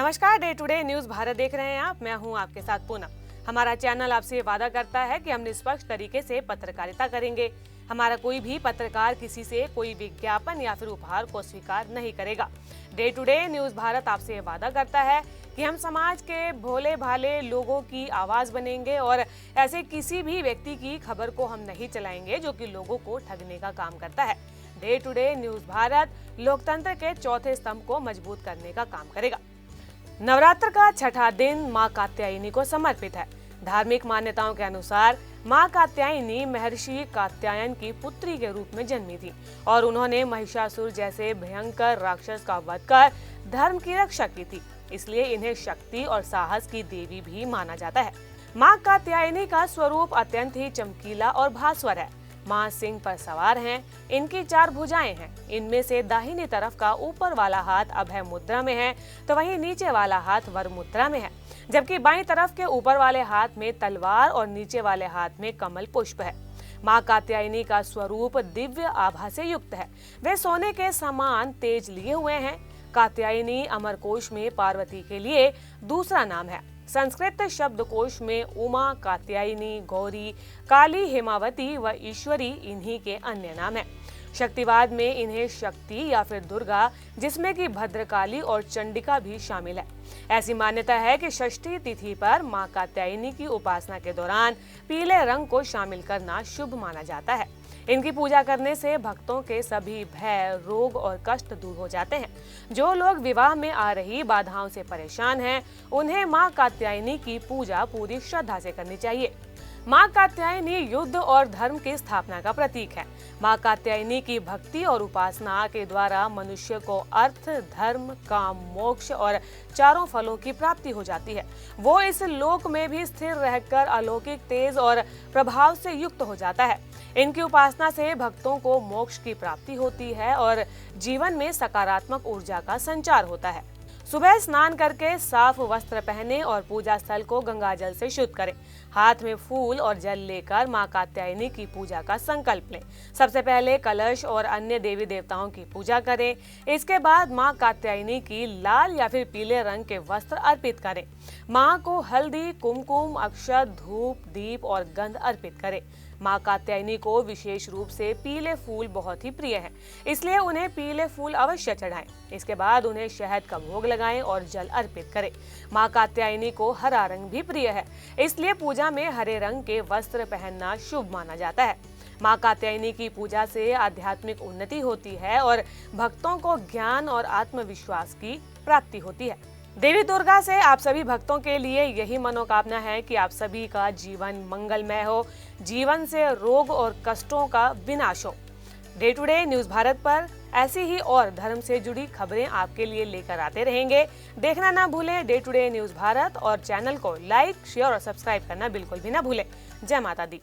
नमस्कार, day today news Bharat देख रहे हैं आप। मैं हूं आपके साथ पूनम। हमारा चैनल आपसे वादा करता है कि हम निष्पक्ष तरीके से पत्रकारिता करेंगे। हमारा कोई भी पत्रकार किसी से कोई विज्ञापन या फिर उपहार को स्वीकार नहीं करेगा। डे टुडे न्यूज भारत आपसे वादा करता है कि हम समाज के भोले भाले लोगों की आवाज बनेंगे और ऐसे किसी भी व्यक्ति की खबर को हम नहीं चलाएंगे जो कि लोगों को ठगने का काम करता है। डे टुडे न्यूज भारत लोकतंत्र के चौथे स्तंभ को मजबूत करने का काम करेगा। नवरात्र का छठा दिन मां कात्यायनी को समर्पित है। धार्मिक मान्यताओं के अनुसार मां कात्यायनी महर्षि कात्यायन की पुत्री के रूप में जन्मी थी और उन्होंने महिषासुर जैसे भयंकर राक्षस का वध कर धर्म की रक्षा की थी। इसलिए इन्हें शक्ति और साहस की देवी भी माना जाता है। मां कात्यायनी का स्वरूप अत्यंत ही चमकीला और भास्वर है। मां सिंह पर सवार हैं। इनकी 4 भुजाएं हैं। इनमें से दाहिनी तरफ का ऊपर वाला हाथ अभय मुद्रा में है, तो वहीं नीचे वाला हाथ वर मुद्रा में है, जबकि बाईं तरफ के ऊपर वाले हाथ में तलवार और नीचे वाले हाथ में कमल पुष्प है। मां कात्यायनी का स्वरूप दिव्य आभा से युक्त है। वे सोने के समान तेज लिए हुए हैं। कात्यायनी अमरकोश में पार्वती के लिए दूसरा नाम है। संस्कृत शब्दकोश में उमा, कात्यायनी, गौरी, काली, हेमावती व ईश्वरी इन्हीं के अन्य नाम हैं। शक्तिवाद में इन्हें शक्ति या फिर दुर्गा, जिसमें कि भद्रकाली और चंडिका भी शामिल है। ऐसी मान्यता है कि षष्ठी तिथि पर मां कात्यायनी की उपासना के दौरान पीले रंग को शामिल करना शुभ माना जाता है। इनकी पूजा करने से भक्तों के सभी भय, रोग और कष्ट दूर हो जाते हैं। जो लोग विवाह में आ रही बाधाओं से परेशान हैं, उन्हें मां कात्यायनी की पूजा पूरी श्रद्धा से करनी चाहिए। मां कात्यायनी युद्ध और धर्म की स्थापना का प्रतीक है। मां कात्यायनी की भक्ति और उपासना के द्वारा मनुष्य को अर्थ, धर्म, काम, मोक्ष और 4 फलों की प्राप्ति हो जाती है। वो इस लोक में भी स्थिर रहकर अलौकिक तेज और प्रभाव से युक्त हो जाता है। इनकी उपासना से भक्तों को मोक्ष की प्राप्ति होती है और जीवन में सकारात्मक ऊर्जा का संचार होता है। सुबह स्नान करके साफ वस्त्र पहने और पूजा स्थल को गंगा जल से शुद्ध करें। हाथ में फूल और जल लेकर मां कात्यायनी की पूजा का संकल्प लें। सबसे पहले कलश और अन्य देवी देवताओं की पूजा करें। इसके बाद मां कात्यायनी की लाल या फिर पीले रंग के वस्त्र अर्पित करें। मां को हल्दी, कुमकुम, अक्षत, धूप, दीप और गंध अर्पित करें। मां कात्यायनी को विशेष रूप से पीले फूल बहुत ही प्रिय हैं, इसलिए उन्हें पीले फूल अवश्य चढ़ाएं। इसके बाद उन्हें शहद का भोग लगाएं और जल अर्पित करें। मां कात्यायनी को हरा रंग भी प्रिय है, इसलिए पूजा में हरे रंग के वस्त्र पहनना शुभ माना जाता है। मां कात्यायनी की पूजा से आध्यात्मिक उन्नति होती है और भक्तों को ज्ञान और आत्मविश्वास की प्राप्ति होती है। देवी दुर्गा से आप सभी भक्तों के लिए यही मनोकामना है कि आप सभी का जीवन मंगलमय हो, जीवन से रोग और कष्टों का विनाश हो। डे टुडे न्यूज भारत पर ऐसी ही और धर्म से जुड़ी खबरें आपके लिए लेकर आते रहेंगे। देखना ना भूलें डे टुडे न्यूज भारत और चैनल को लाइक, शेयर और सब्सक्राइब करना बिल्कुल भी ना भूलें। जय माता दी।